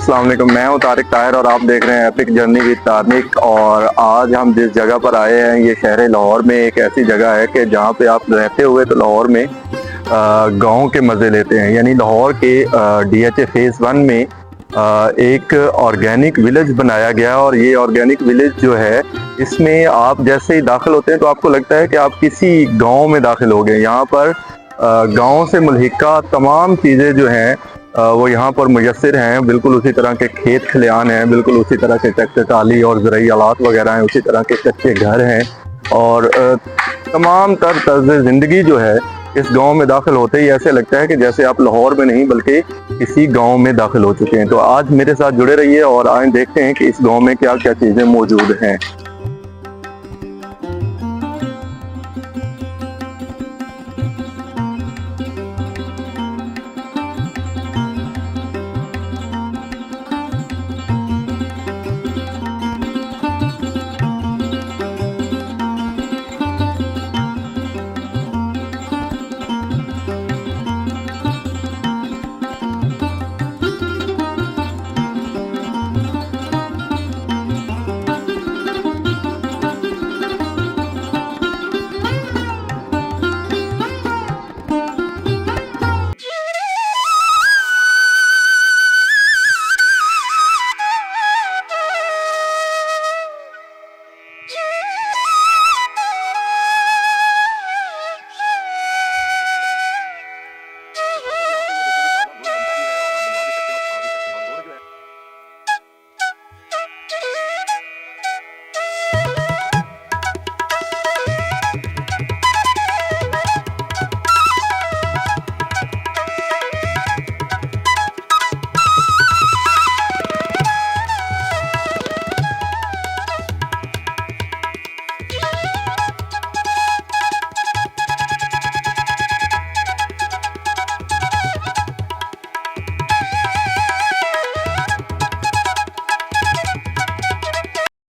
अस्सलाम वालेकुम। मैं हूं तारिक ताहिर और आप देख रहे हैं एपिक जर्नी विद तारिक। और आज हम जिस जगह पर आए हैं ये शहर लाहौर में एक ऐसी जगह है कि जहां पे आप रहते हुए तो लाहौर में गांव के मज़े लेते हैं। यानी लाहौर के DHA फेज़ 1 में एक ऑर्गेनिक विलेज बनाया गया और ये ऑर्गेनिक विलेज जो है इसमें आप जैसे ही दाखिल होते हैं तो आपको लगता है कि आप किसी गांव में दाखिल हो गए। यहाँ पर गांव से मुल्हिका तमाम चीज़ें जो हैं वो यहाँ पर मुयस्सर हैं। बिल्कुल उसी तरह के खेत खलियान हैं, बिल्कुल उसी तरह के टकटकाली और ज़रूरी आलात वगैरह हैं, उसी तरह के कच्चे घर हैं और तमाम तर तर्ज ज़िंदगी जो है इस गांव में दाखिल होते ही ऐसे लगता है कि जैसे आप लाहौर में नहीं बल्कि किसी गांव में दाखिल हो चुके हैं। तो आज मेरे साथ जुड़े रहिए और आए देखते हैं कि इस गांव में क्या क्या चीज़ें मौजूद हैं।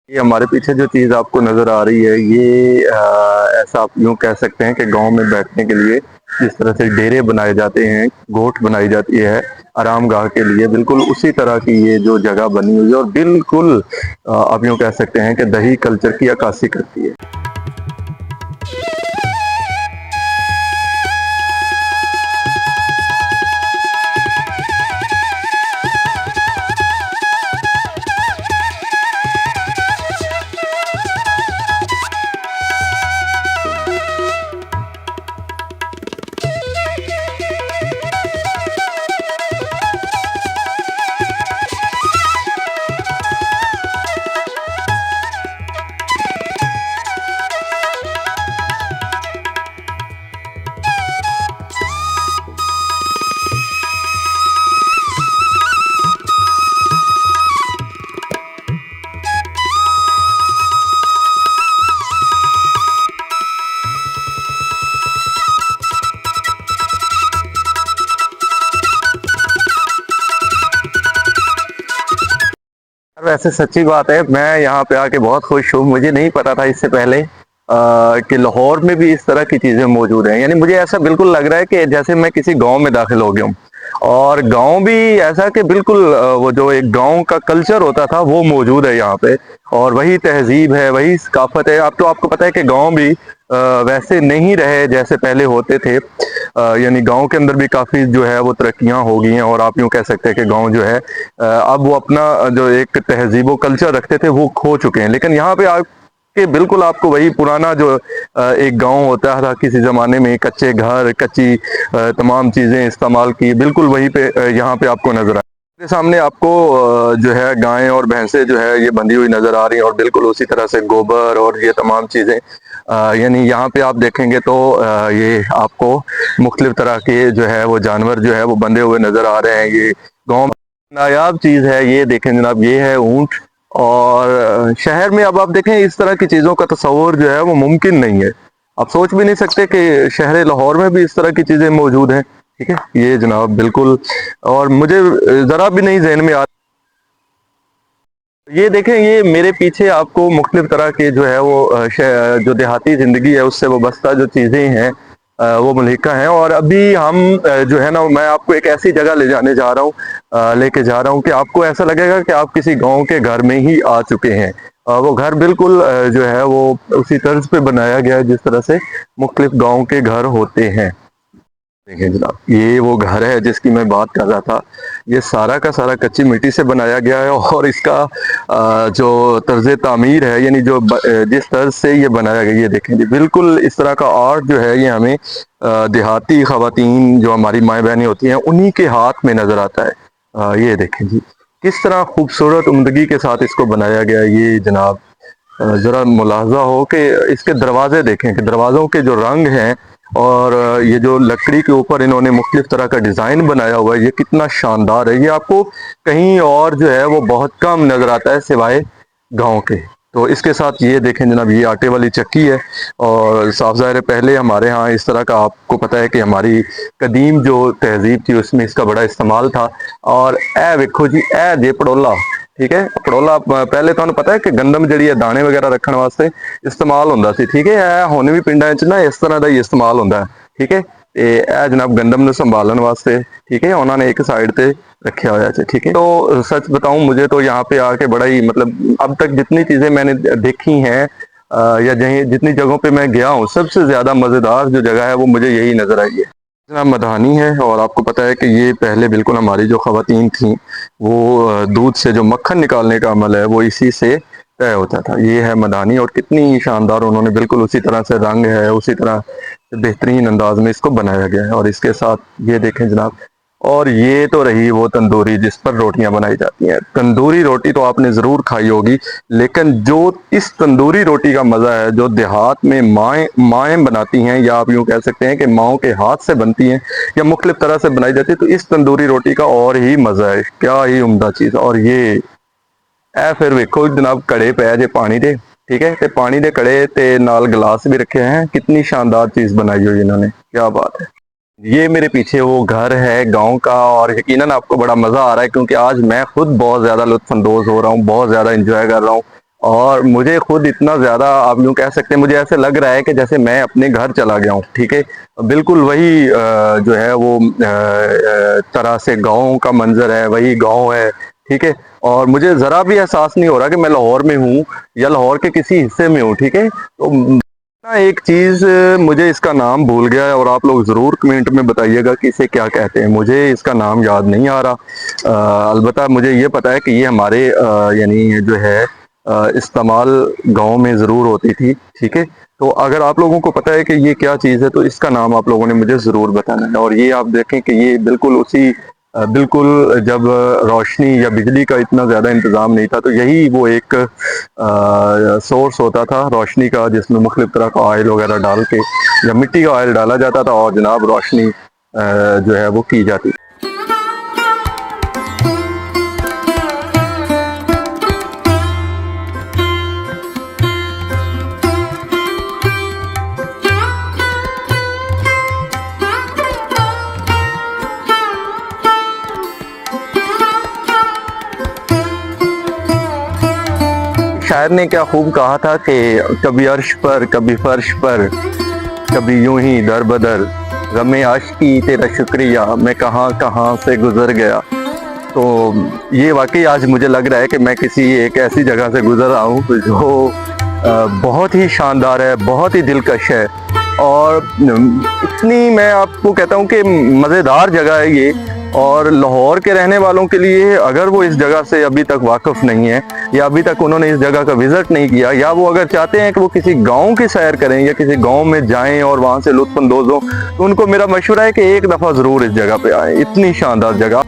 ये हमारे पीछे जो चीज़ आपको नज़र आ रही है ये ऐसा आप यूँ कह सकते हैं कि गांव में बैठने के लिए जिस तरह से डेरे बनाए जाते हैं, गोठ बनाई जाती है आराम गाह के लिए, बिल्कुल उसी तरह की ये जो जगह बनी हुई है और बिल्कुल आप यूँ कह सकते हैं कि दही कल्चर की अक्कासी करती है। वैसे सच्ची बात है, मैं यहाँ पे आके बहुत खुश हूँ। मुझे नहीं पता था इससे पहले कि लाहौर में भी इस तरह की चीज़ें मौजूद हैं। यानी मुझे ऐसा बिल्कुल लग रहा है कि जैसे मैं किसी गांव में दाखिल हो गया हूँ और गांव भी ऐसा कि बिल्कुल वो जो एक गांव का कल्चर होता था वो मौजूद है यहाँ पे और वही तहजीब है, वही सकाफत है। अब तो आपको पता है कि गांव भी वैसे नहीं रहे जैसे पहले होते थे। यानी गांव के अंदर भी काफ़ी जो है वो तरक्कियां हो गई हैं और आप यूँ कह सकते हैं कि गांव जो है अब वो अपना जो एक तहजीब व कल्चर रखते थे वो खो चुके हैं। लेकिन यहाँ पे कि बिल्कुल आपको वही पुराना जो एक गांव होता था किसी ज़माने में, कच्चे घर, कच्ची तमाम चीज़ें इस्तेमाल की, बिल्कुल वहीं पे यहाँ पे आपको नज़र आए। मेरे सामने आपको जो है गायें और भैंसें जो है ये बंधी हुई नज़र आ रही हैं और बिल्कुल उसी तरह से गोबर और ये तमाम चीज़ें यानी यहाँ पे आप देखेंगे तो ये आपको मुख्तलिफ तरह के जो है वो जानवर जो है वो बंधे हुए नज़र आ रहे हैं। ये गाँव नायाब चीज़ है। ये देखें जनाब, ये है ऊँट। और शहर में अब आप देखें इस तरह की चीज़ों का तस्वुर जो है वो मुमकिन नहीं है। आप सोच भी नहीं सकते कि शहर लाहौर में भी इस तरह की चीज़ें मौजूद हैं। ठीक है, ये जनाब बिल्कुल, और मुझे ज़रा भी नहीं जहन में आ। ये देखें, ये मेरे पीछे आपको मुख्तलिफ तरह के जो है वो जो देहाती ज़िंदगी है उससे वाबस्ता जो चीज़ें हैं वो मलिका हैं। और अभी हम जो है ना, मैं आपको एक ऐसी जगह ले जाने जा रहा हूँ, लेके जा रहा हूँ कि आपको ऐसा लगेगा कि आप किसी गांव के घर में ही आ चुके हैं। वो घर बिल्कुल जो है वो उसी तर्ज पे बनाया गया है जिस तरह से मुख्तलिफ गांव के घर होते हैं। देखिए जनाब, ये वो घर है जिसकी मैं बात कर रहा था। ये सारा का सारा कच्ची मिट्टी से बनाया गया है, और इसका जो तर्ज तामीर है, यानी जो जिस तर्ज से ये बनाया गया, ये देखें जी, बिल्कुल इस तरह का आर्ट जो है ये हमें देहाती खवातीन जो हमारी माएँ बहनें होती हैं उन्हीं के हाथ में नजर आता है। ये देखें जी, किस तरह खूबसूरत उम्दगी के साथ इसको बनाया गया है। ये जनाब जरा मुलाजा हो कि इसके दरवाजे देखें कि दरवाज़ों के जो रंग हैं, और ये जो लकड़ी के ऊपर इन्होंने मुख्तलिफ तरह का डिज़ाइन बनाया हुआ है, ये कितना शानदार है। ये आपको कहीं और जो है वो बहुत कम नज़र आता है सिवाय गांव के। तो इसके साथ ये देखें जनाब, ये आटे वाली चक्की है, और साफ ज़ाहिर है पहले हमारे यहाँ इस तरह का, आपको पता है कि हमारी कदीम जो तहजीब थी उसमें इसका बड़ा इस्तेमाल था। और ए वेखो जी, ए जे पड़ोला, ठीक है, पड़ोला पहले तुहानू पता है कि गंदम जी है दाने वगैरह रखने वास्ते इस्तेमाल होंदा सी, ठीक है। हुण भी पिंडां च ना इस तरह का ही इस्तेमाल होंदा है, ठीक है। ए जनाब गंदम नू संभालने वास्ते, ठीक है, उन्होंने एक साइड पे रखा हुआ है, ठीक है। तो सच बताऊं, मुझे तो यहाँ पे आके बड़ा ही, मतलब अब तक जितनी चीजें मैंने देखी हैं या जितनी जगहों पे मैं गया हूँ, सबसे ज्यादा मजेदार जो जगह है वो मुझे यही नजर आई है। जनाब मधानी है, और आपको पता है कि ये पहले बिल्कुल हमारी जो खवातीन थी वो दूध से जो मक्खन निकालने का अमल है वो इसी से तय होता था। ये है मधानी, और कितनी शानदार उन्होंने बिल्कुल उसी तरह से रंग है, उसी तरह बेहतरीन अंदाज में इसको बनाया गया है। और इसके साथ ये देखें जनाब, और ये तो रही वो तंदूरी जिस पर रोटियां बनाई जाती हैं। तंदूरी रोटी तो आपने ज़रूर खाई होगी, लेकिन जो इस तंदूरी रोटी का मज़ा है, जो देहात में माएँ बनाती हैं, या आप यूँ कह सकते हैं कि माओं के हाथ से बनती हैं या मुख्तलिफ तरह से बनाई जाती है, तो इस तंदूरी रोटी का और ही मज़ा है। क्या ही उम्दा चीज़। और ये फिर वेखो जनाब, कड़े पे जे पानी दे, ठीक है, ते पानी दे कड़े ते नाल गिलास भी रखे हैं। कितनी शानदार चीज़ बनाई हुई इन्होंने, क्या बात है। ये मेरे पीछे वो घर है गांव का, और यकीनन आपको बड़ा मज़ा आ रहा है क्योंकि आज मैं खुद बहुत ज़्यादा लुत्फ़अंदोज़ हो रहा हूँ, बहुत ज़्यादा इंजॉय कर रहा हूँ। और मुझे खुद इतना ज़्यादा, आप यूँ कह सकते हैं, मुझे ऐसे लग रहा है कि जैसे मैं अपने घर चला गया हूँ, ठीक है। बिल्कुल वही जो है वो तरह से गाँव का मंजर है, वही गाँव है, ठीक है। और मुझे ज़रा भी एहसास नहीं हो रहा कि मैं लाहौर में हूँ या लाहौर के किसी हिस्से में हूँ, ठीक है। तो ना एक चीज़, मुझे इसका नाम भूल गया है, और आप लोग ज़रूर कमेंट में बताइएगा कि इसे क्या कहते हैं। मुझे इसका नाम याद नहीं आ रहा। अलबत्ता मुझे ये पता है कि ये हमारे यानी जो है इस्तेमाल गांव में ज़रूर होती थी, ठीक है। तो अगर आप लोगों को पता है कि ये क्या चीज़ है तो इसका नाम आप लोगों ने मुझे ज़रूर बताना है। और ये आप देखें कि ये बिल्कुल उसी बिल्कुल जब रोशनी या बिजली का इतना ज़्यादा इंतज़ाम नहीं था, तो यही वो एक सोर्स होता था रोशनी का, जिसमें मुख्तलिफ तरह का ऑयल वगैरह डाल के या मिट्टी का ऑयल डाला जाता था, और जनाब रोशनी जो है वो की जाती थी। शायर ने क्या खूब कहा था कि कभी अर्श पर, कभी फर्श पर, कभी यूं ही दर बदर, गमे आशिकी तेरा शुक्रिया, मैं कहाँ कहाँ से गुजर गया। तो ये वाकई आज मुझे लग रहा है कि मैं किसी एक ऐसी जगह से गुजर रहा हूँ जो बहुत ही शानदार है, बहुत ही दिलकश है, और इतनी, मैं आपको कहता हूँ कि मज़ेदार जगह है ये। और लाहौर के रहने वालों के लिए, अगर वो इस जगह से अभी तक वाकिफ़ नहीं है, या अभी तक उन्होंने इस जगह का विज़िट नहीं किया, या वो अगर चाहते हैं कि वो किसी गांव की सैर करें या किसी गांव में जाएं और वहां से लुत्फ़अंदोज़ हों, तो उनको मेरा मशवरा है कि एक दफ़ा ज़रूर इस जगह पे आएँ। इतनी शानदार जगह।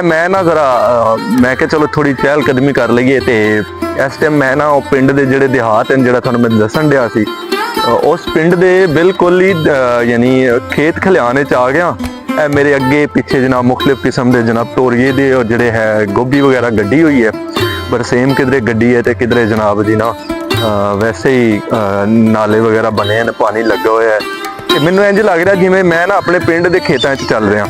मैं ना जरा मैं क्या चलो थोड़ी चहलकदमी कर लईए, ते इस टाइम मैं ना पिंड दे जिहड़े देहात हैं, जिहड़ा तुहानूं मैं दस्सण दिया सी, उस पिंड दे बिल्कुल ही यानी खेत खलियाने च आ गया। मेरे अगे पिछे जनाब मुख्तलिफ किस्म के जनाब तोरिए दे और जड़े है गोभी वगैरह गड्डी हुई है, बरसेम किधरे गड्डी है तो किधरे जनाब जी ना वैसे ही नाले वगैरह बने हैं, पानी लगा हुआ है। तो मैनू इंज लग रहा जिमें मैं ना अपने पिंड के खेतों चल रहा।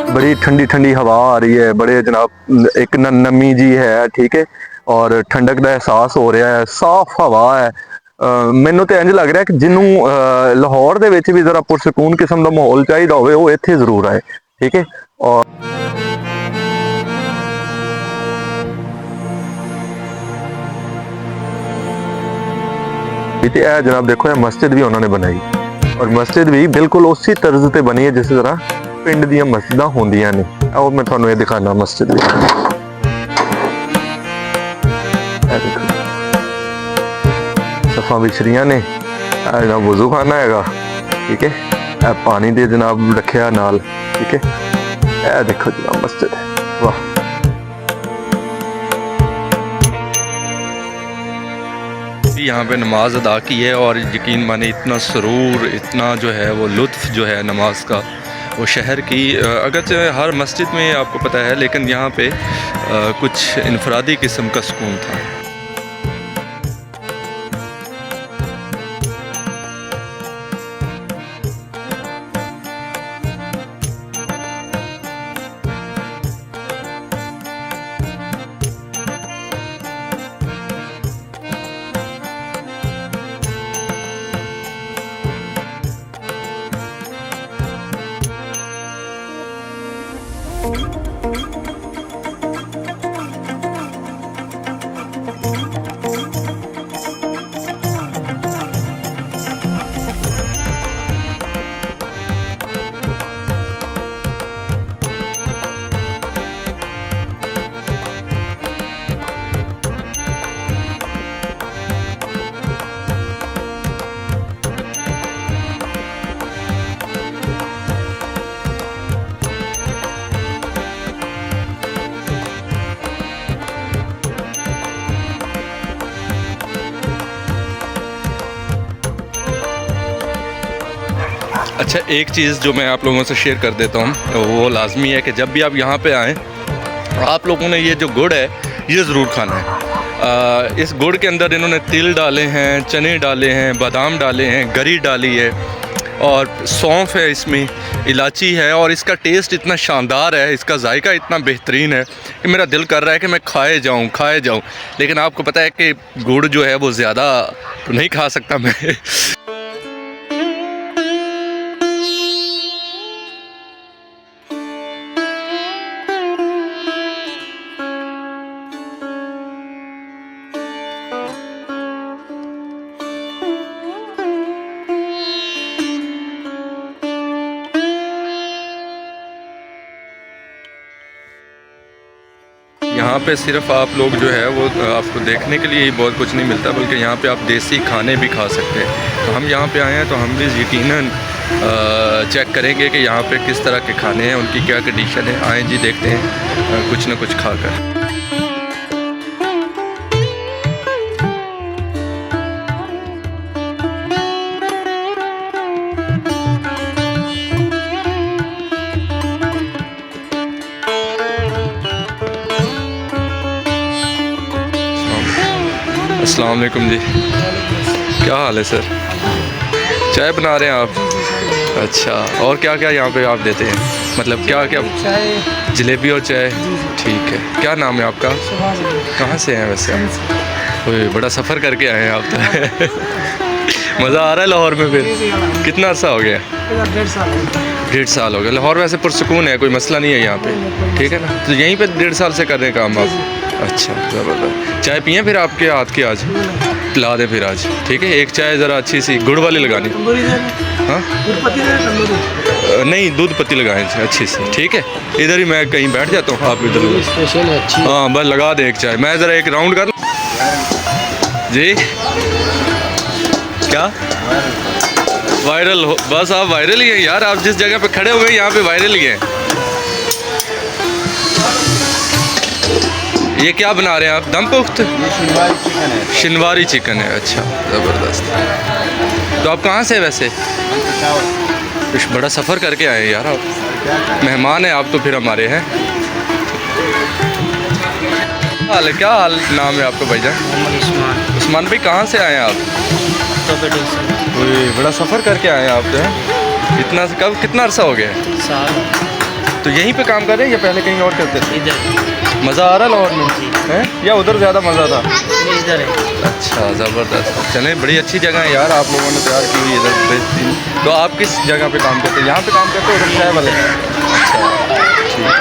बड़ी ठंडी ठंडी हवा आ रही है, बड़े जनाब एक नमी जी है, ठीक है, और ठंडक का एहसास हो रहा है, साफ हवा है। मैनू तो इंज लग रहा कि जिन्हों लाहौर दे विच भी जरा पुरसकून किस्म का माहौल चाहिए होवे वो इत्थे जरूर आए, ठीक है। और जनाब देखो यह मस्जिद भी उन्होंने बनाई, और मस्जिद भी बिल्कुल उसी तर्ज से बनी है जिस तरह पिंड दी मस्जिदां होंदियां ने। आओ मैं तुहानू ये दिखाना मस्जिद भी। सफा बिछरियां ने, जनाब वजू खाना हैगा, ठीक है, पानी दे जनाब रखिया नाल, ठीक है। यह देखो जनाब मस्जिद, वाह। यहाँ पे नमाज अदा की है और यकीन माने इतना सुरूर, इतना जो है वो लुत्फ़ जो है नमाज का, वो शहर की अगरचे हर मस्जिद में आपको पता है, लेकिन यहाँ पे कुछ इनफरादी किस्म का सुकून था। अच्छा, एक चीज़ जो मैं आप लोगों से शेयर कर देता हूँ, वो लाजमी है कि जब भी आप यहाँ पे आएँ, आप लोगों ने ये जो गुड़ है ये ज़रूर खाना है। इस गुड़ के अंदर इन्होंने तिल डाले हैं, चने डाले हैं, बादाम डाले हैं, गरी डाली है और सौंफ है, इसमें इलायची है, और इसका टेस्ट इतना शानदार है, इसका जायका इतना बेहतरीन है कि मेरा दिल कर रहा है कि मैं खाए जाऊँ। लेकिन आपको पता है कि गुड़ जो है वो ज़्यादा तो नहीं खा सकता मैं। यहाँ पे सिर्फ आप लोग जो है वो आपको देखने के लिए ही बहुत कुछ नहीं मिलता, बल्कि यहाँ पे आप देसी खाने भी खा सकते हैं। तो हम यहाँ पे आए हैं तो हम भी यकीनन चेक करेंगे कि यहाँ पे किस तरह के खाने हैं, उनकी क्या कंडीशन है। आएँ जी, देखते हैं कुछ ना कुछ खा कर। अस्सलाम वालेकुम जी, क्या हाल है सर? चाय बना रहे हैं आप? अच्छा, और क्या क्या यहाँ पे आप देते हैं, मतलब क्या क्या? जलेबी और चाय, ठीक है। क्या नाम है आपका? कहाँ से हैं वैसे आप? ओए, बड़ा सफ़र करके आए हैं आप तो। मज़ा आ रहा है लाहौर में? फिर कितना अर्सा हो गया? 1.5 साल हो गया। लाहौर वैसे पुरसकून है, कोई मसला नहीं है यहाँ पे, ठीक है ना? तो यहीं पे 1.5 साल से कर रहे हैं काम आप? अच्छा, ज़बरदस्त। चाय पिए फिर आपके हाथ की? आज पिला दे फिर आज, ठीक है। एक चाय ज़रा अच्छी सी गुड़ वाली लगानी। हाँ, नहीं, दूध पत्ती लगाएं अच्छी सी, ठीक है। इधर ही मैं कहीं बैठ जाता हूँ, आप इधर स्पेशल है अच्छी। हाँ, बस लगा दे एक चाय। मैं ज़रा एक राउंड कर जी। क्या वायरल हो? बस आप वायरल ही हैं यार, आप जिस जगह पे खड़े हुए हैं यहाँ पे वायरल ही हैं। ये क्या बना रहे हैं आप? दम पुख्त? शिनवारी चिकन है। अच्छा, ज़बरदस्त। तो आप कहाँ से हैं वैसे? कुछ बड़ा सफ़र करके आए हैं यार आप, मेहमान हैं आप तो फिर हमारे हैं। हाल है, क्या हाल नाम है आपका भाईजान? उस्मान। उस्मान भाई कहाँ से आए हैं आप? कोई बड़ा सफ़र करके आए हैं आप जो है, इतना कब कितना अरसा हो गया है? साल। तो यहीं पे काम कर रहे हैं या पहले कहीं और करते थे? इधर। मज़ा आ रहा लाहौर में है या उधर ज़्यादा मज़ा था? इधर है। अच्छा, ज़बरदस्त। चलें, बड़ी अच्छी जगह है यार, आप लोगों ने तैयार की हुई इधर बेहतरीन। तो आप किस जगह पे काम करते हैं? यहाँ पे काम करते हो उधर चाय वाले? अच्छा ठीक,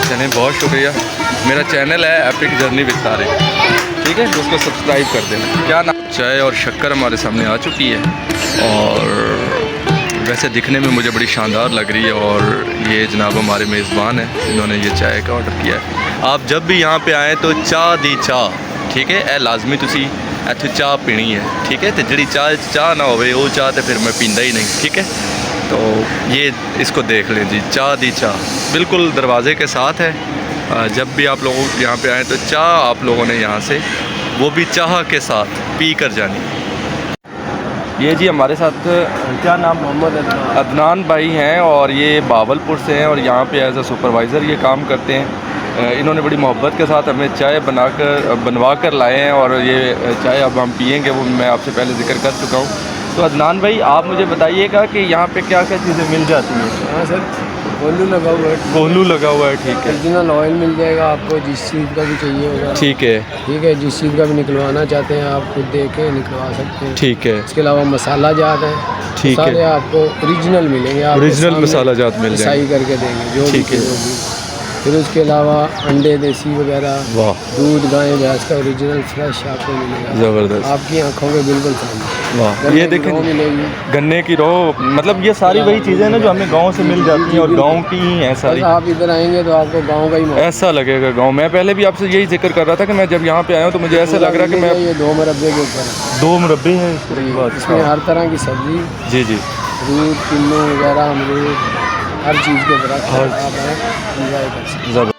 चलें, बहुत शुक्रिया। मेरा चैनल है एपिक जर्नी विद तारिक, ठीक है, उसको सब्सक्राइब कर देना। क्या नाम? चाय और शक्कर हमारे सामने आ चुकी है और वैसे दिखने में मुझे बड़ी शानदार लग रही है। और ये जनाब हमारे मेज़बान हैं, इन्होंने ये चाय का ऑर्डर किया है। आप जब भी यहाँ पे आएँ तो चाह दी चाह, ठीक है, ए लाजमी तुसी इत्थे चाह पीनी है, ठीक है। तो जी चाह ना होवे वो चाह तो फिर मैं पींदा ही नहीं, ठीक है। तो ये इसको देख लें जी, चाह दी चाह बिल्कुल दरवाज़े के साथ है। जब भी आप लोग यहाँ पे आएँ तो चाह आप लोगों ने यहाँ से वो भी चाह के साथ पी कर जानी। ये जी हमारे साथ क्या नाम? मोहम्मद अदनान भाई हैं और ये बावलपुर से हैं और यहाँ पे एज अ सुपरवाइज़र ये काम करते हैं। इन्होंने बड़ी मोहब्बत के साथ हमें चाय बनवा कर लाए हैं और ये चाय अब हम पियेंगे, वो मैं आपसे पहले जिक्र कर चुका हूँ। तो अदनान भाई आप मुझे बताइएगा कि यहाँ पे क्या क्या चीज़ें मिल जाती हैं? हाँ सर, कोल्लू लगा हुआ है। कोल्हू लगा हुआ है, ठीक है। ओरिजिनल ऑयल मिल जाएगा आपको, जिस चीज़ का भी चाहिए होगा। ठीक है, ठीक है, जिस चीज़ का भी निकलवाना चाहते हैं आप खुद दे के निकलवा सकते हैं। ठीक है, इसके अलावा मसाला जात है, ठीक सारे है। आपको ओरिजिनल मिलेंगे। आप ओरिजिनल मसाला जात मिल जाएंगे, पिसाई करके देंगे जो भी ठीक है। चीज़ होगी। फिर उसके अलावा अंडे देसी वगैरह, वाह, दूध गाय भैंस का ओरिजिनल फ्रेश आपको मिलेगा, ज़बरदस्त, आपकी आंखों के बिल्कुल सामने। वाह। गन्ने ये की देखें रो मिलेगी। गन्ने की रो, मतलब ये सारी वही चीज़ें हैं ना जो हमें गांव से मिल जाती हैं और गांव की ही हैं सारी। बस आप इधर आएंगे तो आपको गांव का ही माहौल ऐसा लगेगा गांव। मैं पहले भी आपसे यही जिक्र कर रहा था कि मैं जब यहाँ पे आया हूँ तो मुझे ऐसा लग रहा है कि मैं ये 2 मुरब्बे के ऊपर है। 2 मुरब्बे हैं इसके बाद। इसमें हर तरह की सब्जी, जी जी, दूध, किन्नू वगैरह, अमरूद, हर चीज़ के दरख्त हर आप आए इंजॉय कर सकते हैं। ज़बरदस्त।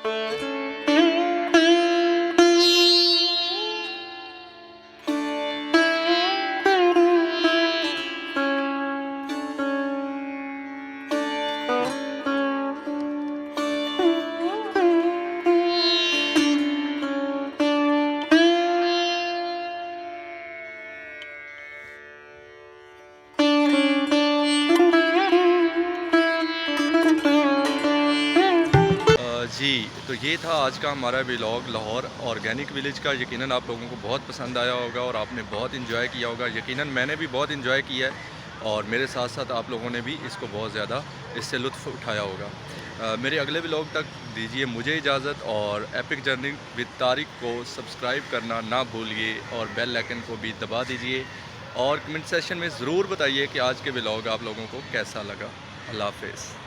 जी, तो ये था आज का हमारा व्लॉग लाहौर ऑर्गेनिक विलेज का। यकीनन आप लोगों को बहुत पसंद आया होगा और आपने बहुत इन्जॉय किया होगा। यकीनन मैंने भी बहुत इन्जॉय किया है और मेरे साथ साथ आप लोगों ने भी इसको बहुत ज़्यादा इससे लुत्फ़ उठाया होगा। मेरे अगले व्लॉग तक दीजिए मुझे इजाज़त और एपिक जर्नी विद तारिक को सब्सक्राइब करना ना भूलिए और बेल आइकन को भी दबा दीजिए और कमेंट सेशन में ज़रूर बताइए कि आज के व्लॉग आप लोगों को कैसा लगा। अल्लाह हाफ़िज़।